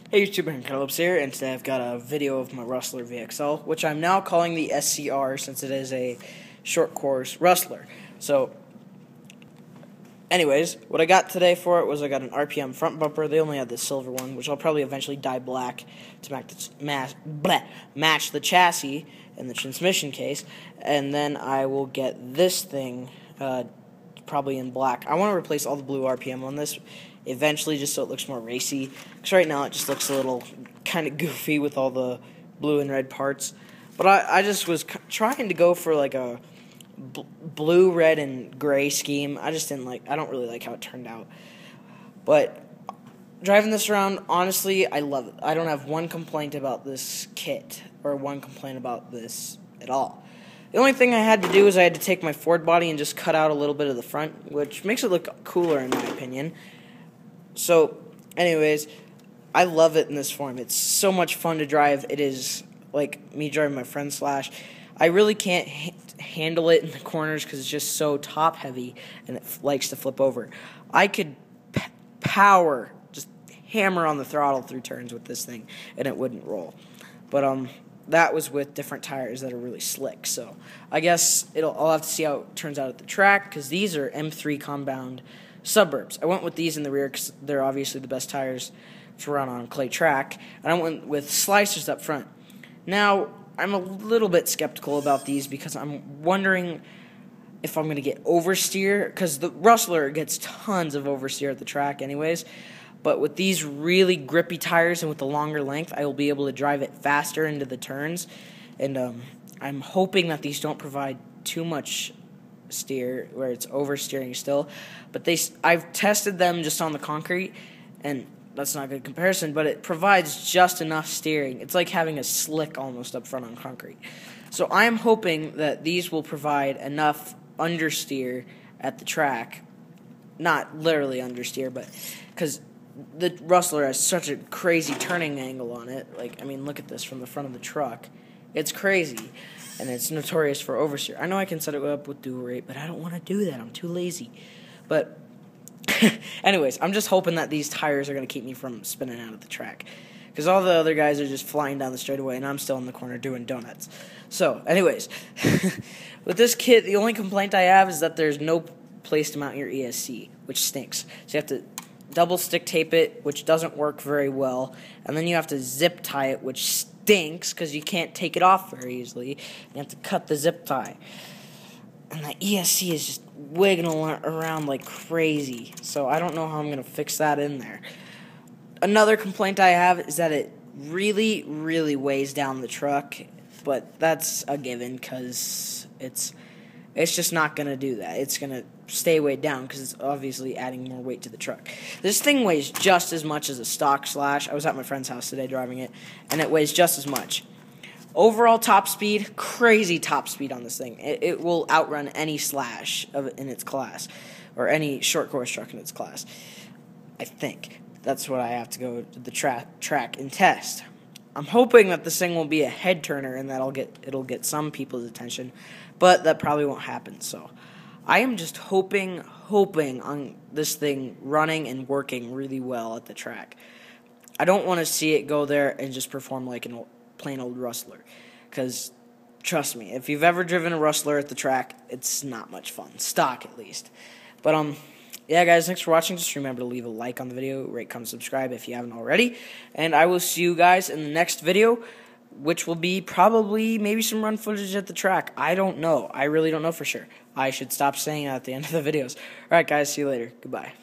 Hey YouTube, and Carlos here, and today I've got a video of my Rustler VXL, which I'm now calling the SCR since it is a short course Rustler. So, anyways, what I got today for it was I got an RPM front bumper. They only had the silver one, which I'll probably eventually dye black to match the chassis and the transmission case, and then I will get this thing probably in black. I want to replace all the blue RPM on this eventually, just so it looks more racy, because right now it just looks a little kind of goofy with all the blue and red parts. But I just was trying to go for like a blue, red, and gray scheme. I don't really like how it turned out. But driving this around, honestly, I love it. I don't have one complaint about this kit, or one complaint about this at all. The only thing I had to do is I had to take my Ford body and just cut out a little bit of the front, which makes it look cooler in my opinion. So, anyways, I love it in this form. It's so much fun to drive. It is like me driving my friend Slash. I really can't handle it in the corners because it's just so top heavy and it likes to flip over. I could just hammer on the throttle through turns with this thing and it wouldn't roll. But that was with different tires that are really slick. So I guess I'll have to see how it turns out at the track, because these are M3 compound suburbs. I went with these in the rear because they're obviously the best tires to run on clay track, and I went with slicers up front. Now, I'm a little bit skeptical about these because I'm wondering if I'm going to get oversteer, because the Rustler gets tons of oversteer at the track anyways, but with these really grippy tires and with the longer length, I will be able to drive it faster into the turns, and I'm hoping that these don't provide too much steer where it's oversteering still. But I've tested them just on the concrete, and that's not a good comparison, but it provides just enough steering. It's like having a slick almost up front on concrete. So I am hoping that these will provide enough understeer at the track. Not literally understeer, but because the Rustler has such a crazy turning angle on it. Like, I mean, look at this from the front of the truck. It's crazy, and it's notorious for oversteer. I know I can set it up with dual rate, but I don't want to do that. I'm too lazy. But anyways, I'm just hoping that these tires are going to keep me from spinning out of the track, because all the other guys are just flying down the straightaway, and I'm still in the corner doing donuts. So, anyways, with this kit, the only complaint I have is that there's no place to mount your ESC, which stinks. So you have to double stick tape it, which doesn't work very well, and then you have to zip tie it, which stinks because you can't take it off very easily. You have to cut the zip tie, and the ESC is just wiggling around like crazy, so I don't know how I'm going to fix that in there. Another complaint I have is that it really, really weighs down the truck, but that's a given because it's just not going to do that. It's going to stay weighed down because it's obviously adding more weight to the truck. This thing weighs just as much as a stock Slash. I was at my friend's house today driving it, and it weighs just as much. Overall top speed, crazy top speed on this thing. It will outrun any Slash in its class, or any short course truck in its class. I think. That's what I have to go to the track and test. I'm hoping that this thing will be a head turner and that it'll get some people's attention, but that probably won't happen. So I am just hoping on this thing running and working really well at the track. I don't want to see it go there and just perform like a plain old Rustler, because trust me, if you've ever driven a Rustler at the track, it's not much fun, stock at least. But yeah, guys, thanks for watching. Just remember to leave a like on the video, rate, comment, subscribe if you haven't already, and I will see you guys in the next video, which will be probably maybe some run footage at the track. I don't know. I really don't know for sure. I should stop saying that at the end of the videos. Alright, guys, see you later. Goodbye.